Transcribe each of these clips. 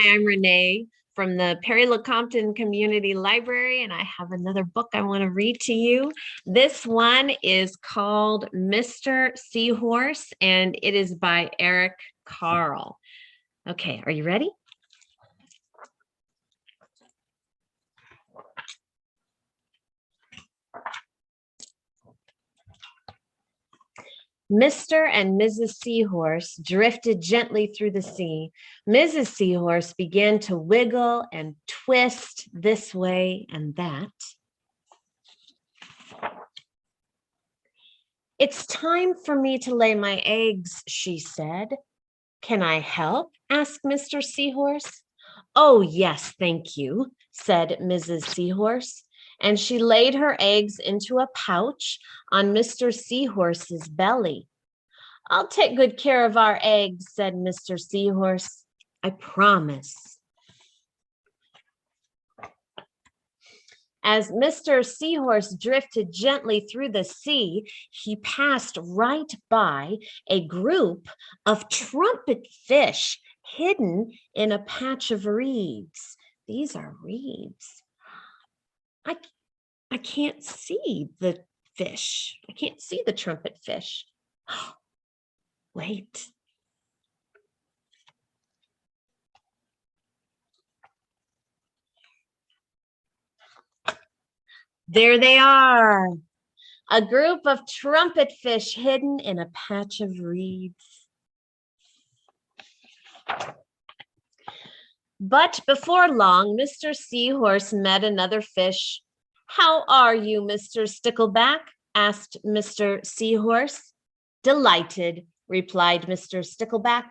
Hi, I'm Renee from the Perry Lecompton Community Library, and I have another book I want to read to you. This one is called Mr. Seahorse, and it is by Eric Carle. Okay, are you ready? Mr. and Mrs. Seahorse drifted gently through the sea. Mrs. Seahorse began to wiggle and twist this way and that. It's time for me to lay my eggs, she said. Can I help? Asked Mr. Seahorse. Oh, yes, thank you, said Mrs. Seahorse, and she laid her eggs into a pouch on Mr. Seahorse's belly. I'll take good care of our eggs, said Mr. Seahorse. I promise. As Mr. Seahorse drifted gently through the sea, he passed right by a group of trumpet fish hidden in a patch of reeds. These are reeds. I can't see the fish. I can't see the trumpet fish. Wait. There they are. A group of trumpet fish hidden in a patch of reeds. But before long, Mr. Seahorse met another fish. How are you, Mr. Stickleback? Asked Mr. Seahorse. Delighted, replied Mr. Stickleback.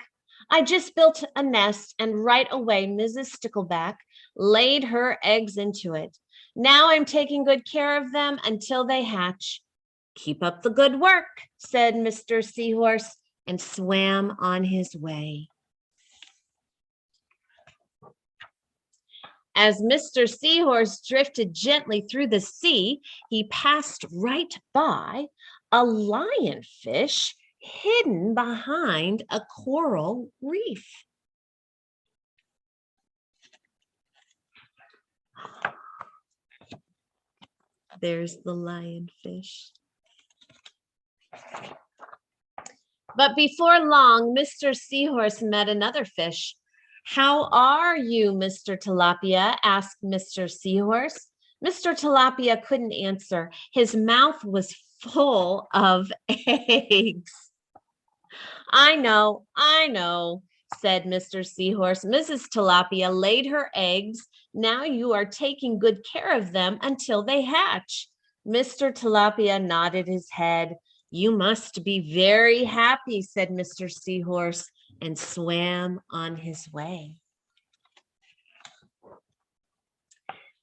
I just built a nest, and right away Mrs. Stickleback laid her eggs into it. Now I'm taking good care of them until they hatch. Keep up the good work, said Mr. Seahorse, and swam on his way. As Mr. Seahorse drifted gently through the sea, he passed right by a lionfish hidden behind a coral reef. There's the lionfish. But before long, Mr. Seahorse met another fish. How are you, Mr. Tilapia? Asked Mr. Seahorse. Mr. Tilapia couldn't answer. His mouth was full of eggs. I know, said Mr. Seahorse. Mrs. Tilapia laid her eggs. Now you are taking good care of them until they hatch. Mr. Tilapia nodded his head. You must be very happy, said Mr. Seahorse, and swam on his way.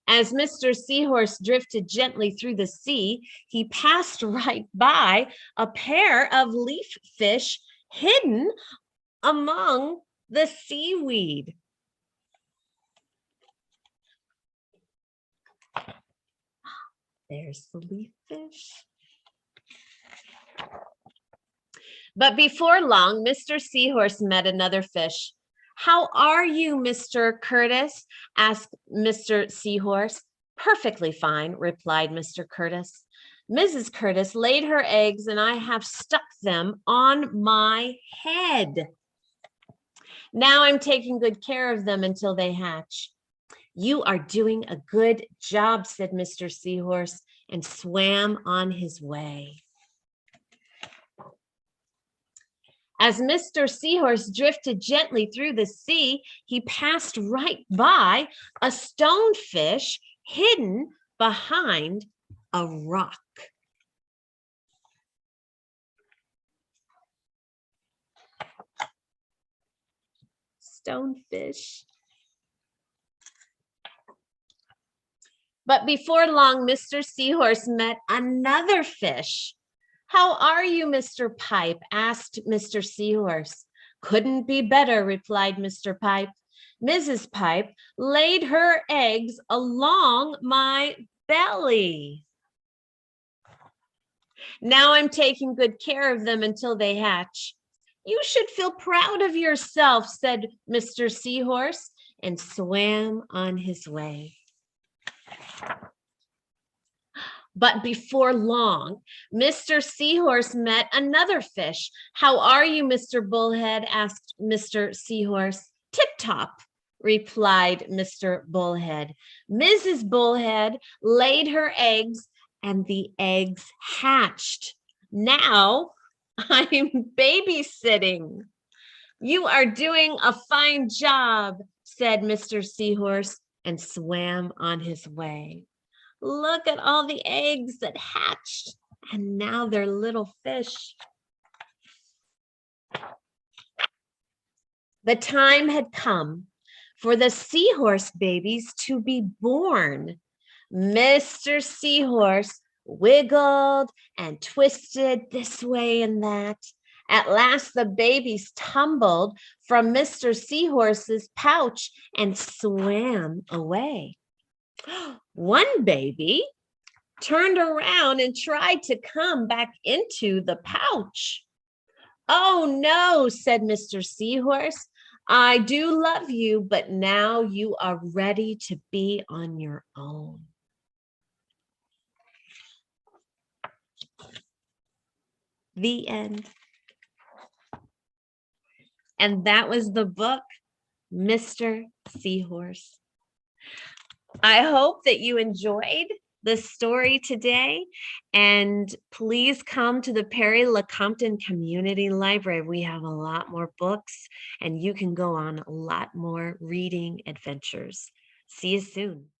As Mr. Seahorse drifted gently through the sea, he passed right by a pair of leaf fish hidden among the seaweed. There's the leaf fish. But before long, Mr. Seahorse met another fish. How are you, Mr. Curtis? Asked Mr. Seahorse. Perfectly fine, replied Mr. Curtis. Mrs. Curtis laid her eggs and I have stuck them on my head. Now I'm taking good care of them until they hatch. You are doing a good job, said Mr. Seahorse, and swam on his way. As Mr. Seahorse drifted gently through the sea, he passed right by a stonefish hidden behind a rock. Stonefish. But before long, Mr. Seahorse met another fish. How are you, Mr. Pipe? Asked Mr. Seahorse. Couldn't be better, replied Mr. Pipe. Mrs. Pipe laid her eggs along my belly. Now I'm taking good care of them until they hatch. You should feel proud of yourself, said Mr. Seahorse. and swam on his way. But before long, Mr. Seahorse met another fish. "How are you, Mr. Bullhead?" asked Mr. Seahorse. "Tip-top," replied Mr. Bullhead. Mrs. Bullhead laid her eggs, and the eggs hatched. "Now I'm babysitting." "You are doing a fine job," said Mr. Seahorse, and swam on his way. Look at all the eggs that hatched, and now they're little fish. The time had come for the seahorse babies to be born. Mr. Seahorse wiggled and twisted this way and that. At last, the babies tumbled from Mr. Seahorse's pouch and swam away. One baby turned around and tried to come back into the pouch. "Oh no," said Mr. Seahorse. "I do love you, but now you are ready to be on your own." The end. And that was the book, Mr. Seahorse. I hope that you enjoyed the story today, and please come to the Perry Lecompton Community Library. We have a lot more books, and you can go on a lot more reading adventures. See you soon.